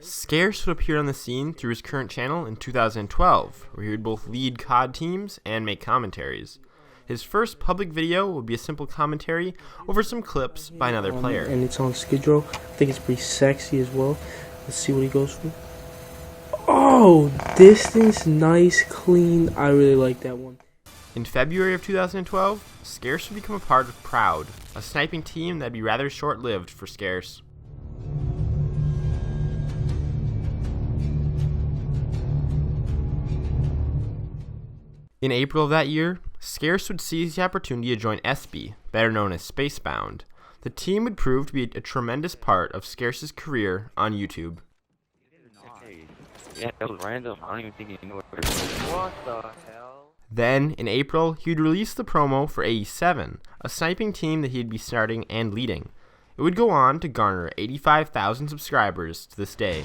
Scarce would appear on the scene through his current channel in 2012, where he would both lead COD teams and make commentaries. His first public video would be a simple commentary over some clips by another player. And it's on Skid Row. I think it's pretty sexy as well. Let's see what he goes for. Oh, distance, nice, clean. I really like that one. In February of 2012, Scarce would become a part of Proud, a sniping team that would be rather short-lived for Scarce. In April of that year, Scarce would seize the opportunity to join SB, better known as Spacebound. The team would prove to be a tremendous part of Scarce's career on YouTube. Yeah, that was random. I don't even think you knew what the hell? Then, in April, he would release the promo for AE7, a sniping team that he'd be starting and leading. It would go on to garner 85,000 subscribers to this day.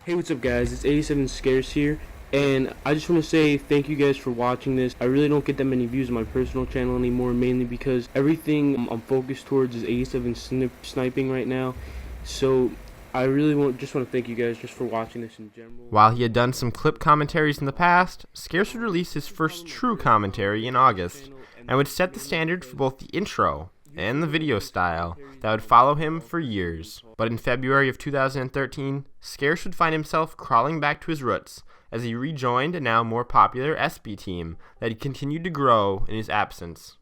Hey, what's up guys, it's 87 Scarce here, and I just want to say thank you guys for watching this. I really don't get that many views on my personal channel anymore, mainly because everything I'm focused towards is 87 sniping right now. So I really just want to thank you guys just for watching this in general. While he had done some clip commentaries in the past, Scarce would release his first true commentary in August, and would set the standard for both the intro and the video style that would follow him for years. But in February of 2013, Scarce would find himself crawling back to his roots as he rejoined a now more popular SB team that had continued to grow in his absence.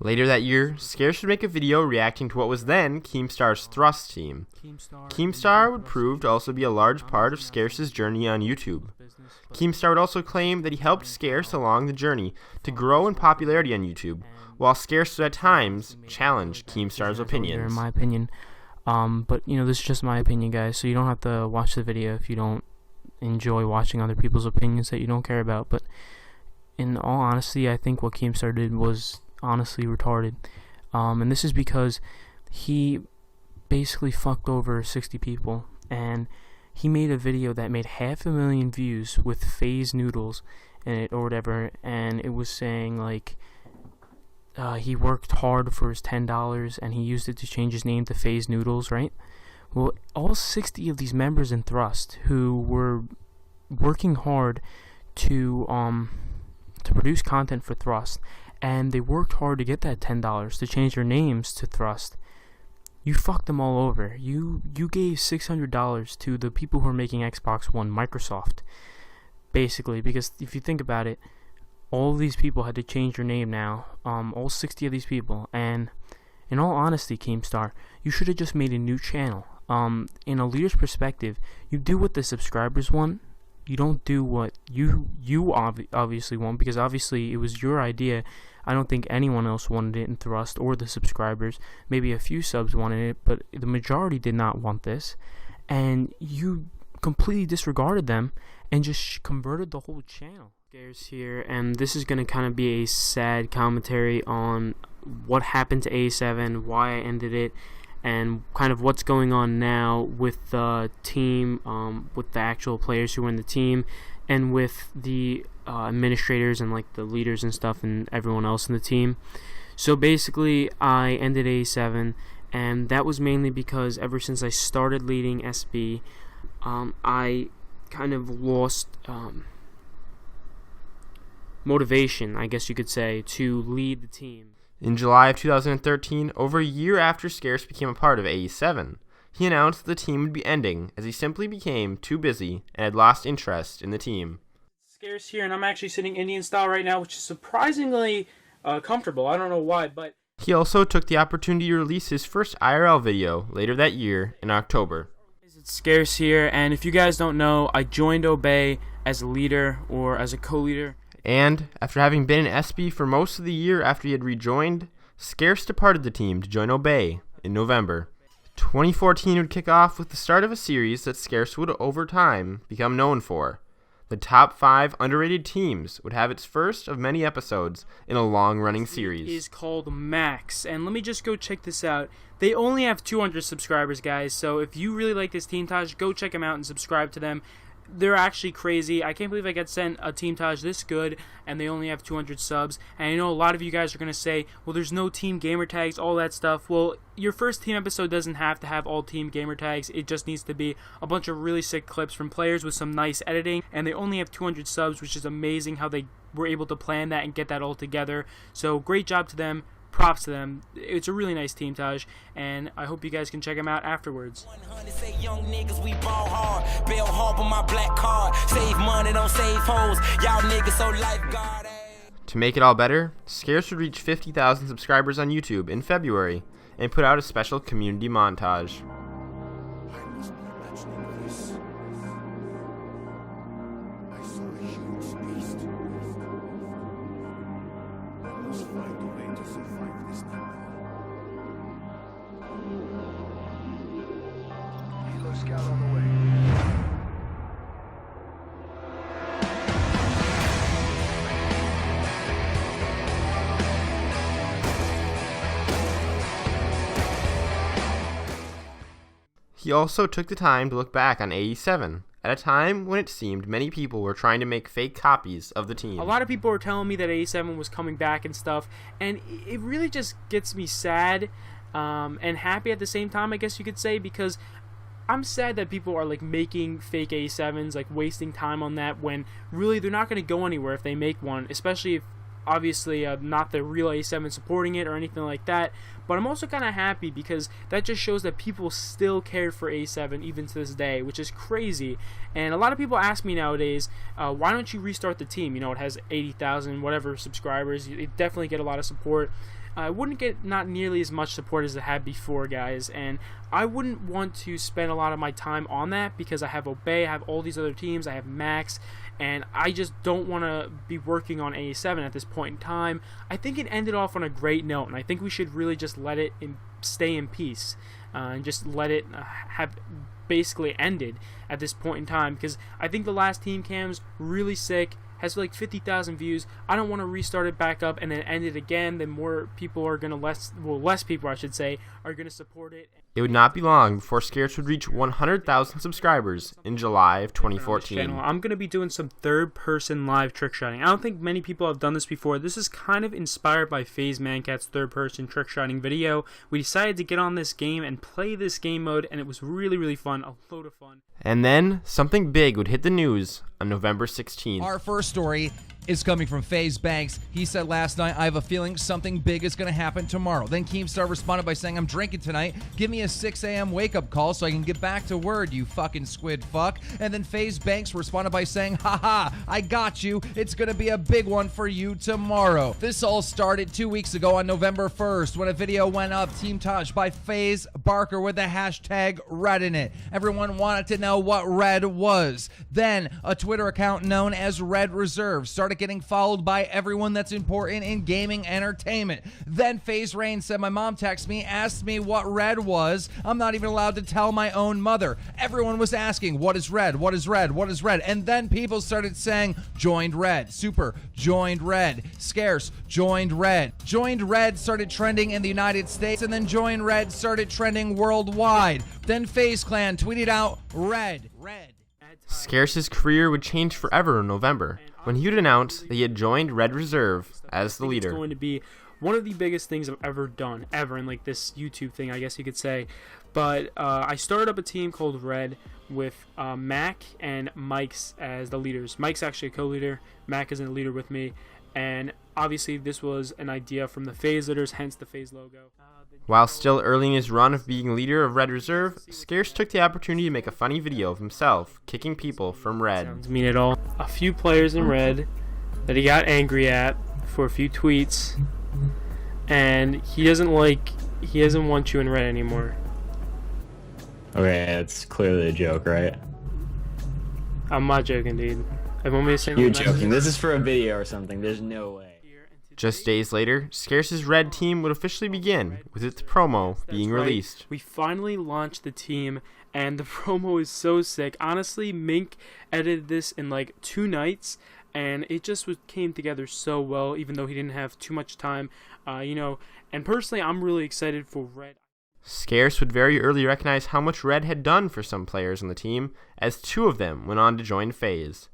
Later that year, Scarce would make a video reacting to what was then Keemstar's Thrust team. Keemstar would prove to also be a large part of Scarce's journey on YouTube. Keemstar would also claim that he helped Scarce along the journey to grow in popularity on YouTube, while Scarce would at times challenge Keemstar's opinions. In my opinion, but you know, this is just my opinion, guys, so you don't have to watch the video if you don't enjoy watching other people's opinions that you don't care about. But in all honesty, I think what Keemstar did was honestly retarded, and this is because he basically fucked over 60 people, and he made a video that made 500,000 views with phase noodles in it or whatever, and it was saying like he worked hard for his $10 and he used it to change his name to Phase Noodles, right? Well, all 60 of these members in Thrust who were working hard to produce content for Thrust, and they worked hard to get that $10 to change their names to Thrust, you fucked them all over. You gave $600 to the people who are making Xbox One, Microsoft, basically, because if you think about it, all of these people had to change their name now, all 60 of these people, and in all honesty, Keemstar, you should have just made a new channel. In a leader's perspective, you do what the subscribers want, you don't do what you obviously want, because obviously it was your idea. I don't think anyone else wanted it in Thrust, or the subscribers. Maybe a few subs wanted it, but the majority did not want this, and you completely disregarded them and just converted the whole channel. Scarce here, and this is going to kind of be a sad commentary on what happened to A7, why I ended it, and kind of what's going on now with the team, with the actual players who are in the team, and with the administrators and like the leaders and stuff and everyone else in the team. So basically, I ended A7, and that was mainly because ever since I started leading SB, I kind of lost motivation, I guess you could say, to lead the team. In July of 2013, over a year after Scarce became a part of AE7, he announced that the team would be ending as he simply became too busy and had lost interest in the team. Scarce here, and I'm actually sitting Indian style right now, which is surprisingly comfortable. I don't know why, but he also took the opportunity to release his first IRL video later that year in October. It's Scarce here, and if you guys don't know, I joined Obey as a leader or as a co-leader. And, after having been in SB for most of the year after he had rejoined, Scarce departed the team to join Obey in November. 2014 would kick off with the start of a series that Scarce would over time become known for. The top 5 underrated teams would have its first of many episodes in a long-running series. Is called Max, and let me just go check this out. They only have 200 subscribers, guys, so if you really like this team Taj, go check them out and subscribe to them. They're actually crazy. I can't believe I got sent a Team Taj this good, and they only have 200 subs. And I know a lot of you guys are going to say, well, there's no team gamer tags, all that stuff. Well, your first team episode doesn't have to have all team gamer tags. It just needs to be a bunch of really sick clips from players with some nice editing. And they only have 200 subs, which is amazing how they were able to plan that and get that all together. So great job to them. Props to them. It's a really nice team, Taj, and I hope you guys can check them out afterwards. Say young niggas, we ball hard. Bail hard on my black card. Save money, don't save hoes. Y'all niggas so lifeguard. To make it all better, Scarce would reach 50,000 subscribers on YouTube in February and put out a special community montage. I must be imagining this. I saw a huge beast. I must find a way to survive this nightmare. Helo scout on the way. He also took the time to look back on AE7, at a time when it seemed many people were trying to make fake copies of the team. A lot of people were telling me that AE7 was coming back and stuff, and it really just gets me sad and happy at the same time, I guess you could say, because I'm sad that people are like making fake A7s, like wasting time on that, when really they're not going to go anywhere if they make one, especially if obviously not the real A7 supporting it or anything like that. But I'm also kind of happy because that just shows that people still cared for A7 even to this day, which is crazy. And a lot of people ask me nowadays, why don't you restart the team? You know, it has 80,000 whatever subscribers. You definitely get a lot of support. I wouldn't get not nearly as much support as it had before, guys, and I wouldn't want to spend a lot of my time on that because I have Obey, I have all these other teams, I have Max, and I just don't want to be working on A7 at this point in time. I think it ended off on a great note, and I think we should really just let it stay in peace and just let it have basically ended at this point in time, because I think the last team cam's really sick, has like 50,000 views. I don't want to restart it back up and then end it again. Then more people are gonna less people I should say are gonna support it. It would not be long before Scarce would reach 100,000 subscribers in July of 2014. I'm going to be doing some third-person live trick shotting. I don't think many people have done this before. This is kind of inspired by FaZe Mancat's third-person trick shotting video. We decided to get on this game and play this game mode, and it was really, really fun. A load of fun. And then something big would hit the news on November 16th. Our first story is coming from FaZe Banks. He said last night, I have a feeling something big is going to happen tomorrow. Then Keemstar responded by saying, I'm drinking tonight. Give me a 6 a.m. wake-up call so I can get back to word, you fucking squid fuck. And then FaZe Banks responded by saying, haha, I got you. It's going to be a big one for you tomorrow. This all started 2 weeks ago on November 1st when a video went up, Team Taj, by FaZe Barker with the hashtag red in it. Everyone wanted to know what red was. Then a Twitter account known as Red Reserve started getting followed by everyone that's important in gaming entertainment. Then FaZe Rain said, my mom texted me, asked me what red was. I'm not even allowed to tell my own mother. Everyone was asking, what is red? What is red? What is red? And then people started saying, joined red. Super, joined red. Scarce, joined red. Joined red started trending in the United States, and then joined red started trending worldwide. Then FaZe Clan tweeted out, red. Scarce's career would change forever in November when he would announce that he had joined Red Reserve as the leader. It's going to be one of the biggest things I've ever done, in like this YouTube thing, I guess you could say. But I started up a team called Red with Mac and Mike's as the leaders. Mike's actually a co-leader. Mac isn't a leader with me. And obviously this was an idea from the FaZe leaders, hence the FaZe logo. While still early in his run of being leader of Red Reserve, Scarce took the opportunity to make a funny video of himself kicking people from Red. Sounds mean at all. A few players in Red that he got angry at for a few tweets, and he doesn't want you in Red anymore. Okay, it's clearly a joke, right? I'm not joking, dude. I want me to say You're joking. This is for a video or something. There's no way. Just days later, Scarce's Red team would officially begin, with its promo being released. We finally launched the team, and the promo is so sick. Honestly, Mink edited this in like 2 nights, and it just came together so well, even though he didn't have too much time. And personally, I'm really excited for Red. Scarce would very early recognize how much Red had done for some players on the team, as 2 of them went on to join FaZe.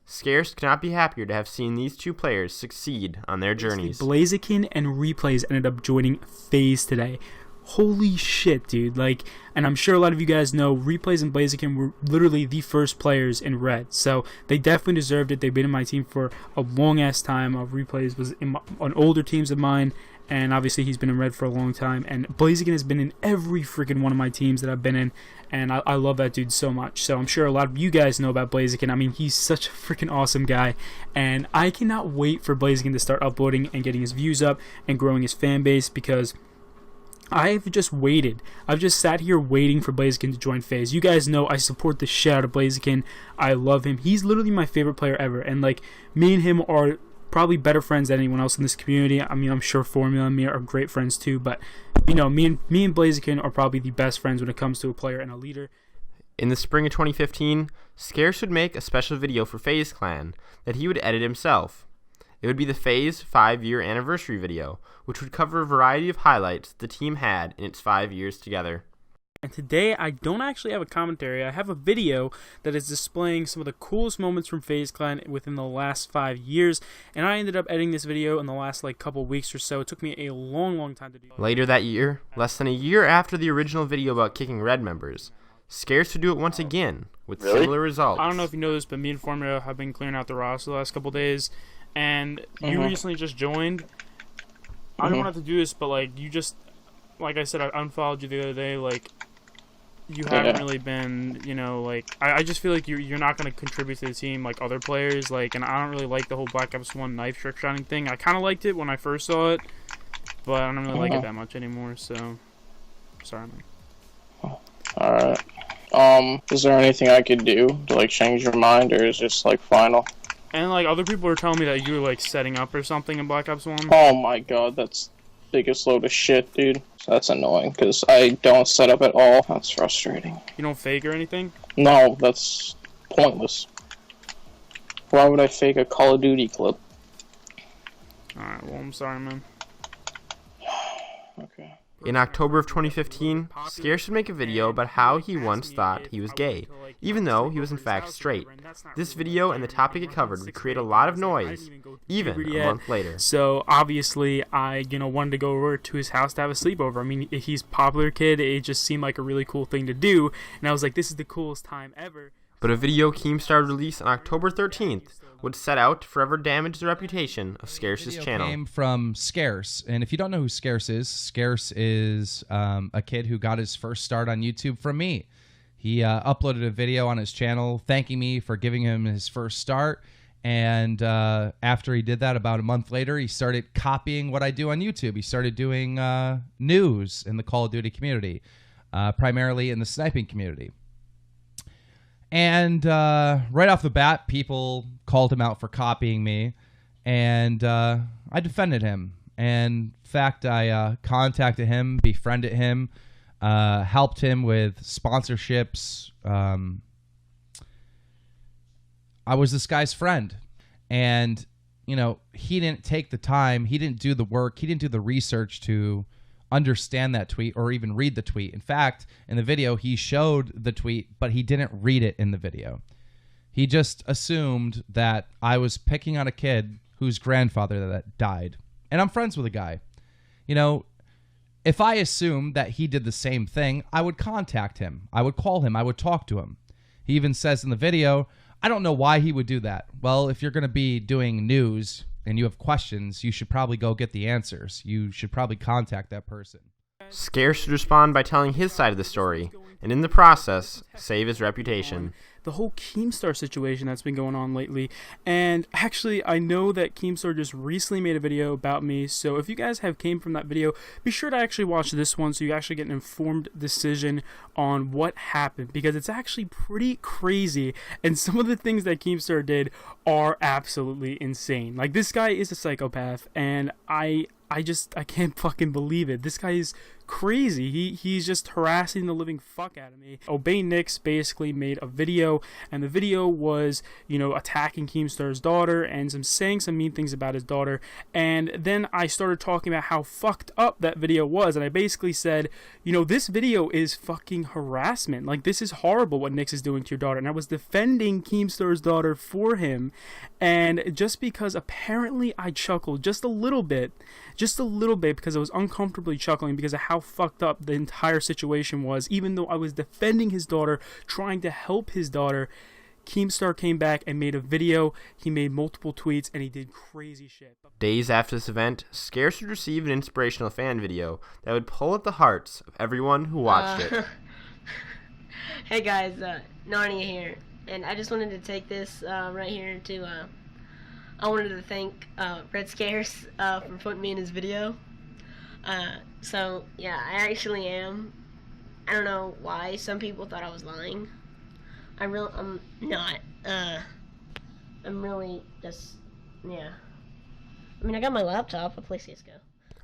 Scarce could not be happier to have seen these 2 players succeed on their journeys. Blaziken and Replays ended up joining FaZe today. Holy shit, dude. And I'm sure a lot of you guys know Replays and Blaziken were literally the first players in Red. So they definitely deserved it. They've been in my team for a long-ass time. Replays was on older teams of mine, and obviously he's been in Red for a long time. And Blaziken has been in every freaking one of my teams that I've been in, and I love that dude so much. So I'm sure a lot of you guys know about Blaziken. I mean, he's such a freaking awesome guy, and I cannot wait for Blaziken to start uploading and getting his views up and growing his fan base, because I've just waited. I've just sat here waiting for Blaziken to join FaZe. You guys know I support the shit out of Blaziken. I love him. He's literally my favorite player ever, and me and him are probably better friends than anyone else in this community. I mean, I'm sure Formula and me are great friends too, but me and Blaziken are probably the best friends when it comes to a player and a leader. In the spring of 2015, Scarce would make a special video for FaZe Clan that he would edit himself. It would be the FaZe 5-year anniversary video, which would cover a variety of highlights the team had in its 5 years together. And today, I don't actually have a commentary. I have a video that is displaying some of the coolest moments from FaZe Clan within the last 5 years. And I ended up editing this video in the last couple weeks or so. It took me a long time to do. Later that year, less than a year after the original video about kicking Red members, Scarce would do it once again, with similar results. I don't know if you know this, but me and Formula have been clearing out the roster the last couple days. And you recently just joined. I don't want to do this, but you just, like I said, I unfollowed you the other day. You haven't really been, I just feel like you're not going to contribute to the team like other players. And I don't really like the whole Black Ops 1 knife trick shining thing. I kind of liked it when I first saw it, but I don't really like it that much anymore. So, sorry, man. Alright. Is there anything I could do to change your mind, or is this final? And other people are telling me that you were setting up or something in Black Ops 1. Oh my god, that's the biggest load of shit, dude. That's annoying, because I don't set up at all. That's frustrating. You don't fake or anything? No, that's pointless. Why would I fake a Call of Duty clip? Alright, well, I'm sorry, man. Okay. In October of 2015, Scarce would make a video about how he once thought he was gay, even though he was in fact straight. This video and the topic it covered would create a lot of noise, even a month later. So obviously, I wanted to go over to his house to have a sleepover. I mean, he's a popular kid. It just seemed like a really cool thing to do, and I was like, this is the coolest time ever. But a video Keemstar would release on October 13th would set out to forever damage the reputation of Scarce's channel. Came from Scarce, and if you don't know who Scarce is a kid who got his first start on YouTube from me. He uploaded a video on his channel thanking me for giving him his first start, and after he did that, about a month later, he started copying what I do on YouTube. He started doing news in the Call of Duty community, primarily in the sniping community. And right off the bat, people called him out for copying me, and I defended him. And in fact, I contacted him, befriended him, helped him with sponsorships. I was this guy's friend, and he didn't take the time, he didn't do the work, he didn't do the research to understand that tweet or even read the tweet. In fact, in the video, he showed the tweet, but he didn't read it in the video. He just assumed that I was picking on a kid whose grandfather that died. And I'm friends with a guy. If I assumed that he did the same thing, I would contact him. I would call him. I would talk to him. He even says in the video, I don't know why he would do that. Well, if you're going to be doing news and you have questions, you should probably go get the answers. You should probably contact that person. Scarce should respond by telling his side of the story, and in the process, save his reputation. the whole Keemstar situation that's been going on lately. And actually, I know that Keemstar just recently made a video about me, so if you guys have came from that video, be sure to actually watch this one so you actually get an informed decision on what happened, because it's actually pretty crazy, and some of the things that Keemstar did are absolutely insane. Like, this guy is a psychopath, and I can't fucking believe it. This guy is crazy. He's just harassing the living fuck out of me. Obey Nix basically made a video, and the video was, attacking Keemstar's daughter and saying some mean things about his daughter. And then I started talking about how fucked up that video was, and I basically said, this video is fucking harassment. Like, this is horrible what Nix is doing to your daughter. And I was defending Keemstar's daughter for him, and just because apparently I chuckled just a little bit because I was uncomfortably chuckling because of how fucked up the entire situation was, even though I was defending his daughter, trying to help his daughter. Keemstar came back and made a video. He made multiple tweets, and he did crazy shit. Days after this event, Scarce would receive an inspirational fan video that would pull at the hearts of everyone who watched it. Hey guys, Narnia here, and I just wanted to take this right here to I wanted to thank Red Scarce for putting me in his video. So yeah, I actually am. I don't know why some people thought I was lying. I'm not. I'm really just, yeah. I mean, I got my laptop. I play CS:GO.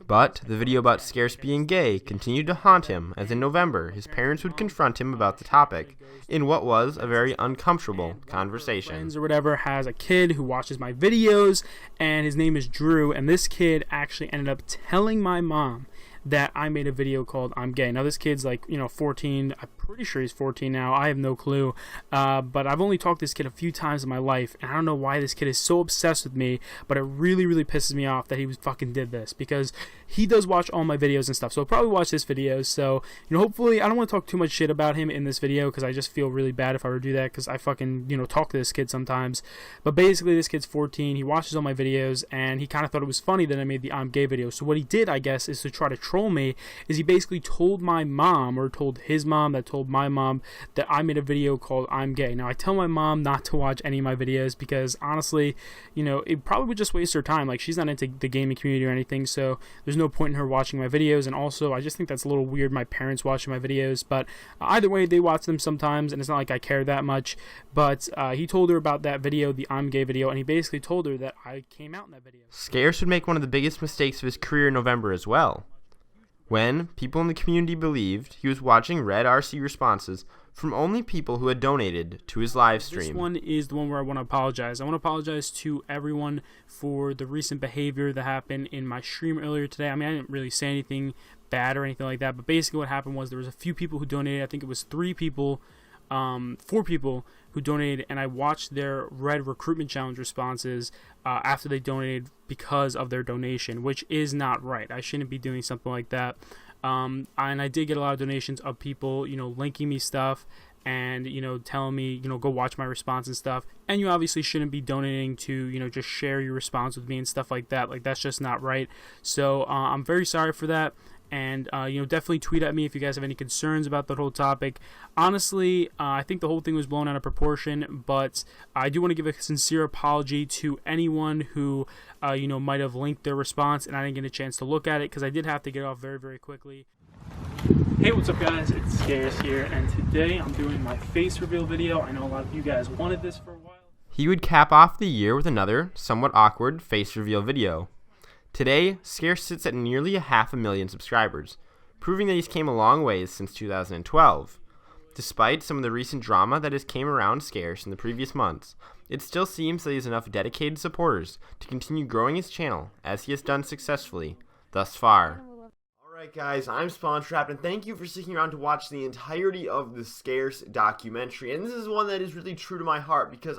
But the video about Scarce being gay continued to haunt him, as in November, his parents would confront him about the topic, in what was a very uncomfortable conversation. Friends or whatever has a kid who watches my videos, and his name is Drew, and this kid actually ended up telling my mom that I made a video called I'm Gay. Now, this kid's 14. I'm pretty sure he's 14 now. I have no clue. But I've only talked to this kid a few times in my life, and I don't know why this kid is so obsessed with me, but it really, really pisses me off that he fucking did this, because he does watch all my videos and stuff. So he'll probably watch this video. So, hopefully, I don't want to talk too much shit about him in this video, because I just feel really bad if I were to do that, because I fucking, talk to this kid sometimes. But basically, this kid's 14. He watches all my videos, and he kind of thought it was funny that I made the I'm Gay video. So what he did, I guess, is to try to troll me, is he basically told my mom, or told his mom that told my mom, that I made a video called I'm Gay. Now, I tell my mom not to watch any of my videos because, honestly, it probably would just waste her time. Like, she's not into the gaming community or anything, so there's no point in her watching my videos. And also, I just think that's a little weird, my parents watching my videos. But either way, they watch them sometimes, and it's not like I care that much. But he told her about that video, the I'm Gay video, and he basically told her that I came out in that video. Scarce would make one of the biggest mistakes of his career in November as well, when people in the community believed he was watching Red RC responses from only people who had donated to his live stream. This one is the one where I want to apologize. I want to apologize to everyone for the recent behavior that happened in my stream earlier today. I mean, I didn't really say anything bad or anything like that, but basically what happened was there was a few people who donated. I think it was 4 people who donated, and I watched their Red Recruitment Challenge responses after they donated because of their donation, which is not right. I shouldn't be doing something like that. And I did get a lot of donations of people, linking me stuff and, telling me, go watch my response and stuff. And you obviously shouldn't be donating to, just share your response with me and stuff like that. Like, that's just not right. So I'm very sorry for that. And, definitely tweet at me if you guys have any concerns about the whole topic. Honestly, I think the whole thing was blown out of proportion, but I do want to give a sincere apology to anyone who, might have linked their response and I didn't get a chance to look at it, because I did have to get off very, very quickly. Hey, what's up guys, it's Scarce here, and today I'm doing my face reveal video. I know a lot of you guys wanted this for a while. He would cap off the year with another, somewhat awkward, face reveal video. Today, Scarce sits at nearly 500,000 subscribers, proving that he's came a long ways since 2012. Despite some of the recent drama that has came around Scarce in the previous months, it still seems that he has enough dedicated supporters to continue growing his channel, as he has done successfully thus far. Alright guys, I'm Spawntrap, and thank you for sticking around to watch the entirety of the Scarce documentary. And this is one that is really true to my heart, because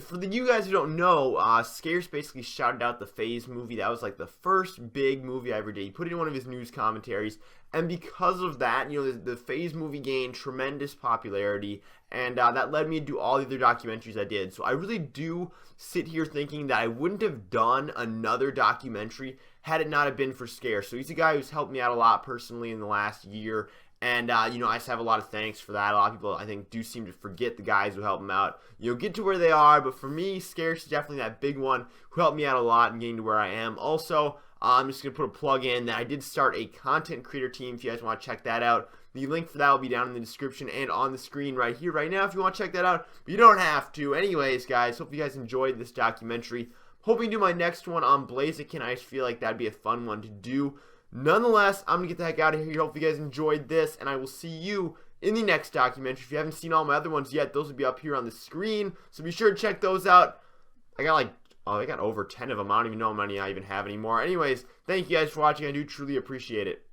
for you guys who don't know, Scarce basically shouted out the FaZe movie. That was like the first big movie I ever did. He put it in one of his news commentaries, and because of that, the FaZe movie gained tremendous popularity, and that led me to do all the other documentaries I did. So I really do sit here thinking that I wouldn't have done another documentary had it not have been for Scarce. So he's a guy who's helped me out a lot personally in the last year, And, you know, I just have a lot of thanks for that. A lot of people, I think, do seem to forget the guys who help them out, you know, get to where they are. But for me, Scarce is definitely that big one who helped me out a lot in getting to where I am. Also, I'm just going to put a plug in that I did start a content creator team if you guys want to check that out. The link for that will be down in the description and on the screen right here, right now, if you want to check that out. But you don't have to. Anyways, guys, hope you guys enjoyed this documentary. Hoping to do my next one on Blaziken. I just feel like that'd be a fun one to do. Nonetheless, I'm going to get the heck out of here. Hope you guys enjoyed this, and I will see you in the next documentary. If you haven't seen all my other ones yet, those will be up here on the screen, so be sure to check those out. I got I got over 10 of them. I don't even know how many I even have anymore. Anyways, thank you guys for watching. I do truly appreciate it.